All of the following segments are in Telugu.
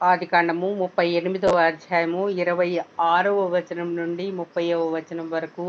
ఆదికాండము 38వ అధ్యాయము 26వ వచనం నుండి 30వ వచనం వరకు,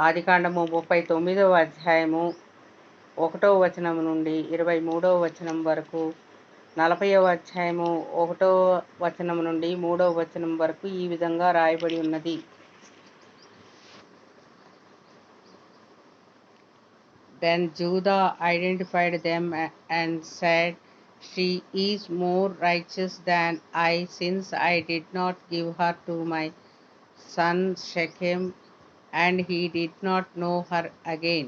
ఆదికాండము 39వ అధ్యాయము 1వ వచనం నుండి 23వ వచనం వరకు, 40వ అధ్యాయము 1వ వచనం నుండి 3వ వచనం వరకు ఈ విధంగా రాయబడి ఉన్నది. Then Judah identified them and said, "She is more righteous than I, since I did not give her to my son Shechem, and he did not know her again."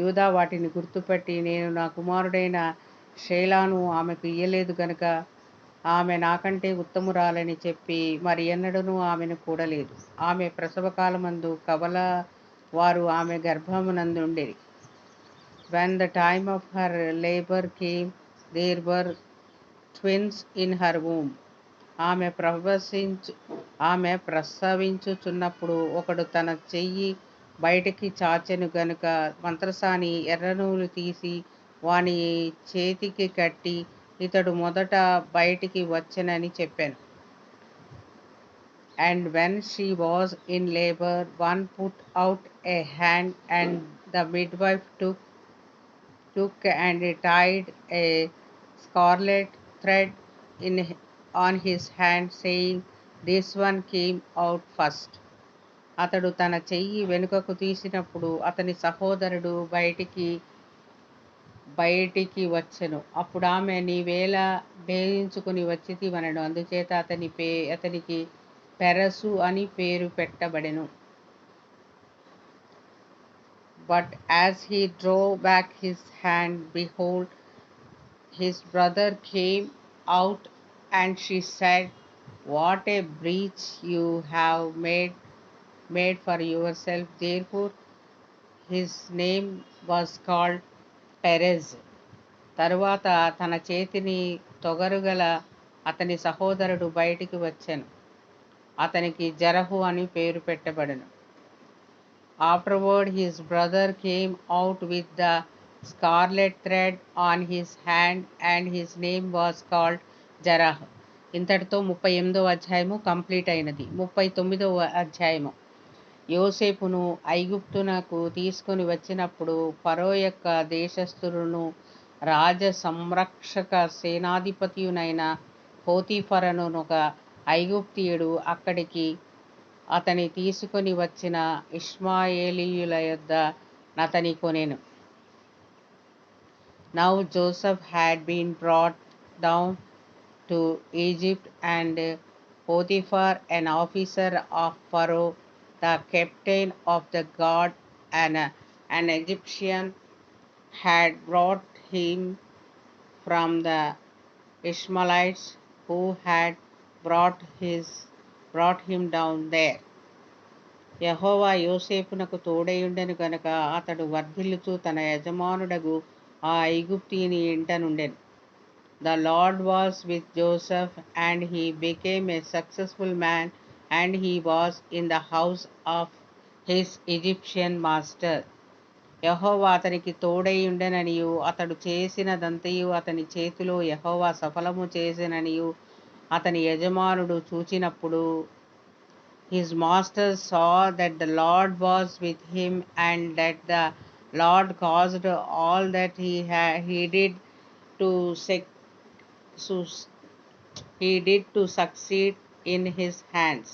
యూదా వాటిని గుర్తుపట్టి, నేను నా కుమారుడైన షేలాను ఆమెకు ఇయ్యలేదు గనుక ఆమె నాకంటే ఉత్తమురాలని చెప్పి మరి ఎన్నడూనూ ఆమెను కూడలేదు. ఆమె ప్రసవకాలమందు కవల వారు ఆమె గర్భమునందుండిరి. When the time of her labor came, there were twins in her womb. ఆమె ప్రసవించుచున్నప్పుడు ఒకడు తన చెయ్యి బయటికి చాచెను గనుక మంత్రసాని ఎర్రనూలు తీసి వాని చేతికి కట్టి, ఇతడు మొదట బయటికి వచ్చెనని చెప్పాను. And when she was in labor, one put out a hand, and the midwife took and tied a scarlet thread on his hand, saying, "This one came out first." అతడు తన చెయ్యి వెనుకకు తీసినప్పుడు అతని సహోదరుడు బయటికి వచ్చెను. అప్పుడామె, "నీవేళ భేదించుకుని వచ్చితివనెను." అందుచేత అతనికి పెరసు అని పేరు పెట్టబడెను. But as he drew back his hand, behold, his brother came out, and she said, "What a breach you have made for yourself." Therefore his name was called Perez. తరువాత తన చేతిని తొగరుగల అతని సహోదరుడు బయటికి వచ్చెను. అతనికి జరహు అని పేరు పెట్టబడెను. Afterward his brother came out with the scarlet thread on his hand, and his name was called Jerah. ఇంతటితో 38వ అధ్యాయము కంప్లీట్ అయినది. 39వ అధ్యాయము. యోసేపును ఐగుప్తునకు తీసుకొని వచ్చినప్పుడు ఫరో యొక్క దేశస్థులను రాజ సంరక్షక సేనాధిపతియునైన పోతీఫరను ఒక ఐగుప్తీయుడు అతని తీసుకొని వచ్చిన ఇష్మాయేలీయుల యొద్ద నతని కొనెను. Now Joseph had been brought down to Egypt, and Potiphar, an officer of Pharaoh, the captain of the guard, an Egyptian, had brought him from the Ishmaelites who had brought him down there. యెహోవా యోసేపునకు తోడైయుండెను గనుక అతడు వర్ధిల్లుచు తన యజమానుడగు ఆ ఐగుప్తీయుని ఇంట నుండెను. The Lord was with Joseph, and he became a successful man, and he was in the house of his Egyptian master. యెహోవా అతనికి తోడై ఉండెననియు అతడు చేసినదంతయు అతని చేతిలో యెహోవా సఫలము చేసెననియు అతని యజమానుడు చూచినప్పుడు, his master saw that the Lord was with him, and that the Lord caused all that he did to succeed in his hands.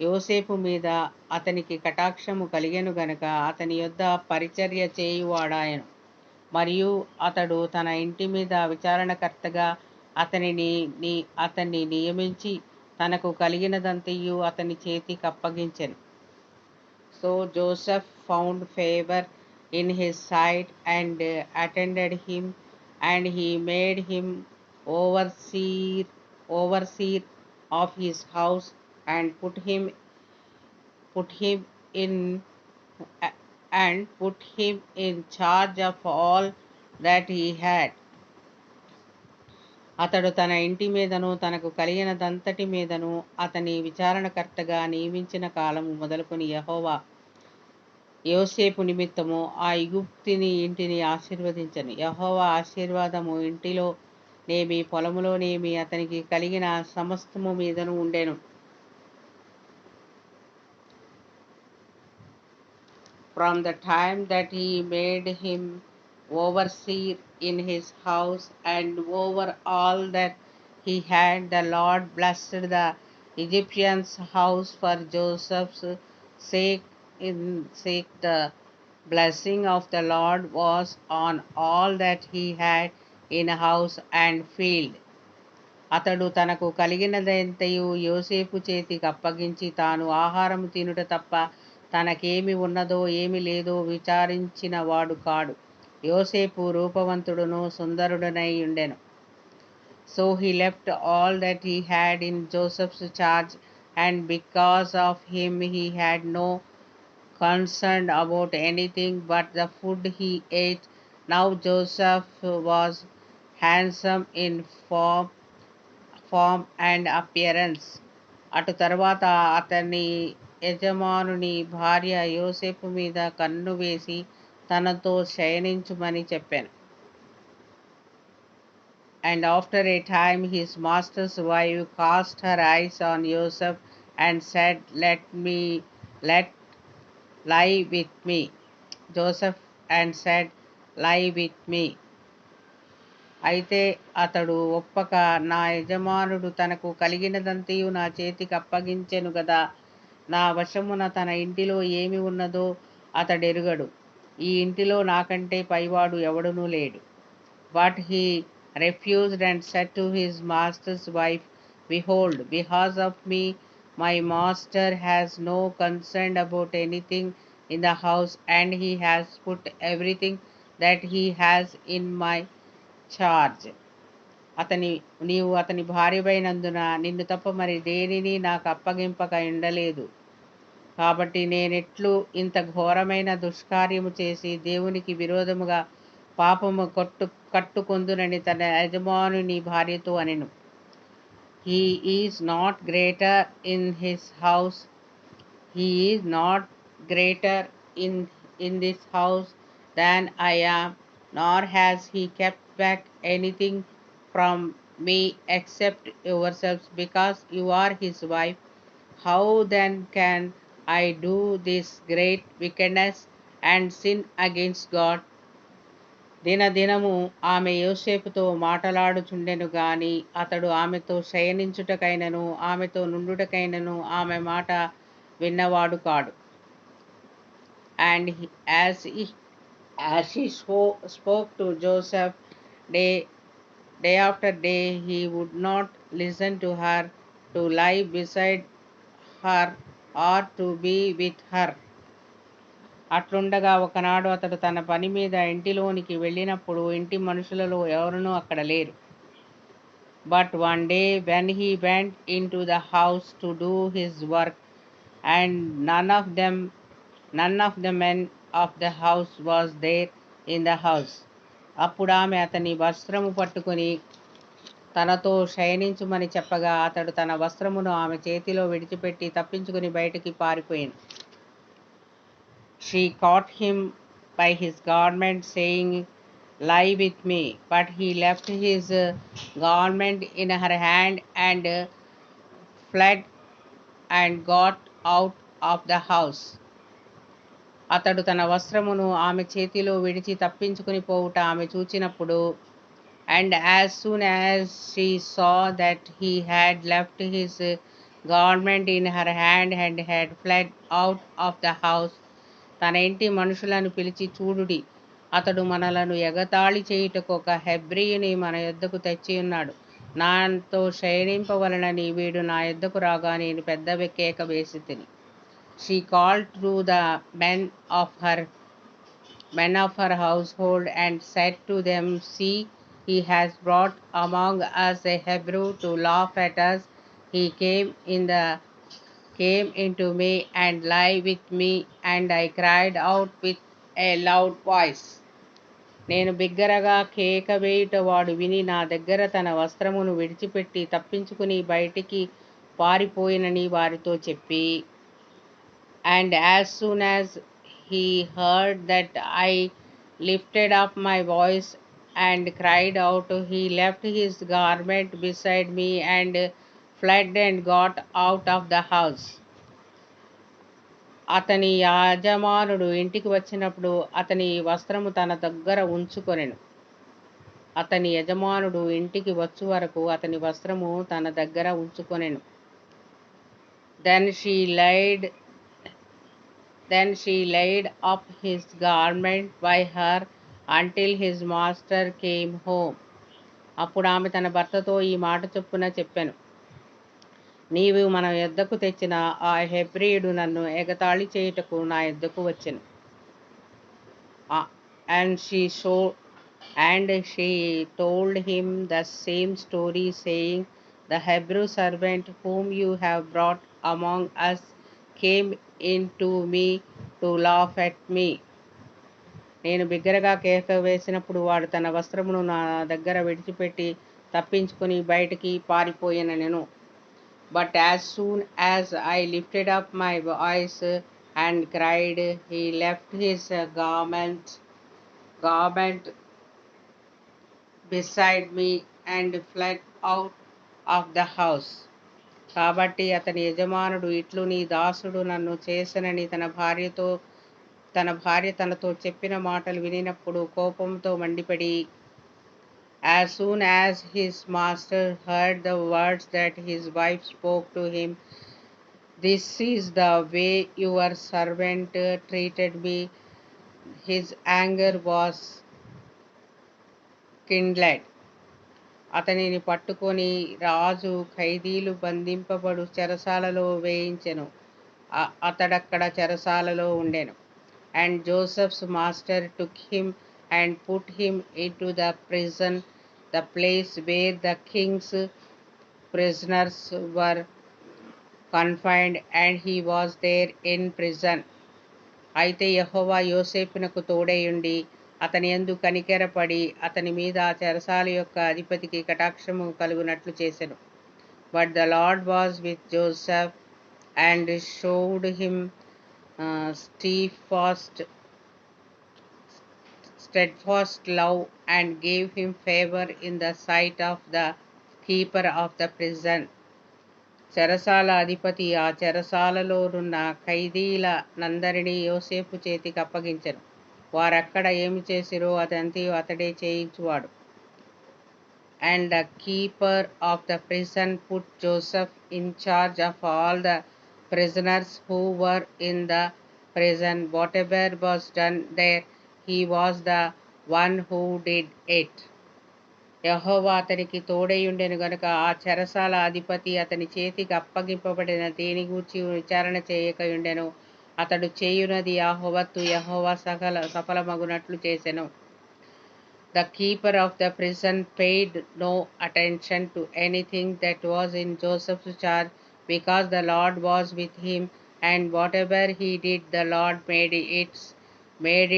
యోసేపు మీద అతనికి కటాక్షము కలిగెను గనుక అతని యొద్ద పరిచర్య చేయువాడాయెను. మరియు అతడు తన ఇంటి మీద విచారణకర్తగా అతన్ని నియమించి తనకు కలిగినదంతయు అతని చేతికి అప్పగించెను. So Joseph found favor in his sight, and attended him, and he made him overseer of his house, and put him in charge of all that he had. అతడు తన ఇంటి మీదను తనకు కలిగినదంతటి మీదను అతని విచారణకర్తగా నియమించిన కాలము మొదలుకొని యెహోవా యోసేపు నిమిత్తము ఆ ఐగుప్తుని ఇంటిని ఆశీర్వదించను. యెహోవా ఆశీర్వాదము ఇంటిలో నేమి పొలములోనేమి అతనికి కలిగిన సమస్తము మీదను ఉండెను. From the time that he made him overseer in his house and over all that he had, the Lord blessed the Egyptian's house for Joseph's sake. In sake, the blessing of the Lord was on all that he had in house and field. అతడు తనకు కలిగినదంతయు యోసేపు చేతికి అప్పగించి తాను ఆహారము తినుట తప్ప తనకేమి ఉన్నదో ఏమి లేదో విచారించిన వాడు కాడు. యోసేపు రూపవంతుడును సుందరుడనై ఉండెను. So he left all that he had in Joseph's charge, and because of him he had no concern about anything but the food he ate. Now Joseph was handsome in form and appearance. అటు తర్వాత అతని యజమానుని భార్య యోసేపు మీద కన్ను వేసి తనతో శయనించుమని చెప్పాను. And after a time his master's wife cast her eyes on Joseph and said, let lie with me. Joseph and said, lie with me. అయితే అతడు ఒప్పక, నా యజమానుడు తనకు కలిగినదంతయు నా చేతికి అప్పగించెను గదా, నా వశమున తన ఇంటిలో ఏమి ఉన్నదో అతడెరుగడు. ఈ ఇంటిలో నాకంటే పైవాడు ఎవడునూ లేడు. But he refused and said to his master's wife, behold, because of me my master has no concern about anything in the house, and he has put everything that he has in my charge. నీవు అతని భార్యవైనందున నిన్ను తప్ప మరి దేనిని నాకు అప్పగింపక ఉండలేదు. కాబట్టి నేనెట్లు ఇంత ఘోరమైన దుష్కార్యము చేసి దేవునికి విరోధముగా పాపము కట్టుకొందునని తన యజమానుని భార్యతో అనెను. He is not greater in his house. He is not greater in this house than I am, nor has he kept back anything from me except yourselves, because you are his wife. How then can I do this great wickedness and sin against God? దినదినము ఆమె యోసేపుతో మాటలాడుచుండెను గాని అతడు ఆమెతో శయనించుటకైనను ఆమెతో నుండుటకైనను ఆమె మాట విన్నవాడు కాడు. And as he spoke to Joseph day after day, he would not listen to her, to lie beside her or to be with her. అట్లుండగా ఒకనాడు అతడు తన పని మీద ఇంటిలోనికి వెళ్ళినప్పుడు ఇంటి మనుషులలో ఎవరునూ అక్కడ లేరు. But one day when he went into the house to do his work, and none of the men of the house was there in the house. అప్పుడు ఆమె అతని వస్త్రము పట్టుకుని తనతో శయనించుమని చెప్పగా అతడు తన వస్త్రమును ఆమె చేతిలో విడిచిపెట్టి తప్పించుకుని బయటికి పారిపోయాను. She caught him by his garment, saying, lie with me. But he left his garment in her hand and fled and got out of the house. అతడు తన వస్త్రమును ఆమె చేతిలో విడిచి తప్పించుకుని పోవుట ఆమె చూచినప్పుడు, and as soon as she saw that he had left his garment in her hand and had fled out of the house, తన ఇంటి మనుషులను పిలిచి, చూడుడి, అతడు మనలను ఎగతాళి చేయుటకు ఒక హెబ్రీయుని మన యొద్దకు తెచ్చి ఉన్నాడు. నాతో శయనింపవలనని వీడు నా యొద్దకు రాగా నేను పెద్ద కేక వేసి తిని. She called to the men of her household and said to them, see, he has brought among us a Hebrew to laugh at us. He came into me and lay with me, and I cried out with a loud voice. నేను బిగ్గరగా కేక వేయుట వాడు విని నా దగ్గర తన వస్త్రమును విడిచిపెట్టి తప్పించుకుని బయటికి పారిపోయినని వారితో చెప్పి, and as soon as he heard that I lifted up my voice and cried out, he left his garment beside me and fled and got out of the house. అతని యజమానుడు ఇంటికి వచ్చినప్పుడు అతని వస్త్రము తన దగ్గర ఉంచుకొనెను. అతని యజమానుడు ఇంటికి వచ్చు వరకు అతని వస్త్రము తన దగ్గర ఉంచుకొనెను. Then she laid up his garment by her until his master came home. అప్పుడు ఆమె తన భర్తతో ఈ మాట చొప్పున చెప్పెను, నీవు మన యొద్దకు తెచ్చిన ఆ హెబ్రీయుడు నన్ను ఎగతాళి చేయుటకు నా యొద్దకు వచ్చెను. And she told him the same story, saying, the Hebrew servant whom you have brought among us came in to me to laugh at me. నేను బిగ్గరగా కేక వేసినప్పుడు వాడు తన వస్త్రమును నా దగ్గర విడిచిపెట్టి తప్పించుకొని బయటికి పారిపోయానెను. But as soon as I lifted up my voice and cried, he left his garment beside me and fled out of the house. కాబట్టి అతని యజమానుడు ఇట్లు నీ దాసుడు నన్ను చేసనని తన భార్య తనతో చెప్పిన మాటలు వినినప్పుడు కోపంతో మండిపడి, as soon as his master heard the words that his wife spoke to him, this is the way your servant treated me, his anger was kindled. అతనిని పట్టుకొని రాజు ఖైదీలు బంధింపబడు చెరసాలలో వేయించెను. అతడక్కడ చెరసాలలో ఉండెను. And Joseph's master took him and put him into the prison, the place where the king's prisoners were confined, and he was there in prison. అయితే యెహోవా యోసేపునకు తోడైయుండి అతని యందు కనికరపడి అతని మీద చెరసాల యొక్క అధిపతికి కటాక్షము కలుగునట్లు చేసెను. But the Lord was with Joseph and showed him steadfast love and gave him favor in the sight of the keeper of the prison. చెరసాల అధిపతి ఆ చెరసాలలోనున్న ఖైదీలనందరినీ యోసేపు చేతికి అప్పగించెను. వారక్కడ ఏమి చేసిరో అదంతయు అతడే చేయించువాడు. And the keeper of the prison put Joseph in charge of all the prisoners who were in the prison. Whatever was done there, he was the one who did it. యెహోవా అతనికి తోడైయుండెను గనుక ఆ చెరసాల అధిపతి అతని చేతికి అప్పగింపబడిన దేని గూర్చి విచారణ చేయకయుండెను. అతడు చేయునది యావత్తు యెహోవా సఫలమగునట్లు చేసెను. The keeper of the prison paid no attention to anything that was in Joseph's charge, because the Lord was with him, and whatever he did, the Lord made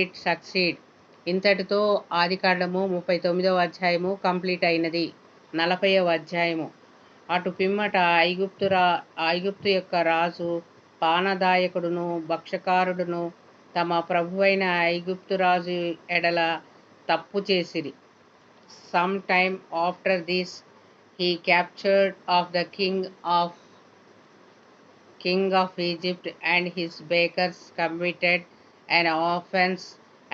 it succeed. ఇంతటితో ఆదికాండము 39వ అధ్యాయము కంప్లీట్ అయినది. 40వ అధ్యాయము. అటు పిమ్మట ఐగుప్తు యొక్క రాజు పానదాయకుడును భక్షకారుడును తమ ప్రభువైన ఐగుప్తు రాజు ఎడల తప్పు చేసిరి. Some time after this, he captured of the king of Egypt, and his bakers committed an offense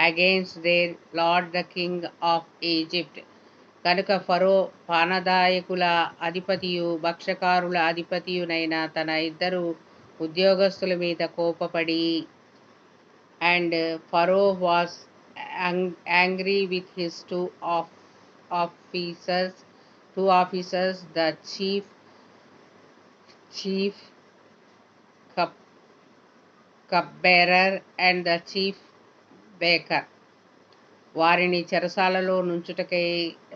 against their lord the king of Egypt. కనుక ఫరో పానదాయకుల అధిపతియు భక్షకారుల అధిపతియునైన తన ఇద్దరు ఉద్యోగస్తుల మీద కోపపడి, and Pharaoh was angry with his two officers, the chief cupbearer and the chief baker. వారిని చెరసాలలో నుంచుటకై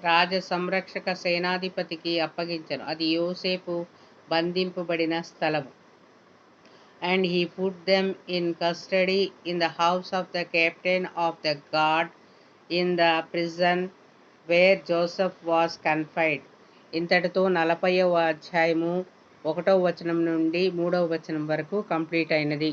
రాజ సంరక్షక సేనాధిపతికి అప్పగించెను. అది యోసేపు బంధింపబడిన స్థలము. And he put them in custody in the house of the captain of the guard in the prison where Joseph was confined. ఇంతటితో 40వ అధ్యాయము 1వ వచనం నుండి 3వ వచనం వరకు కంప్లీట్ అయినది.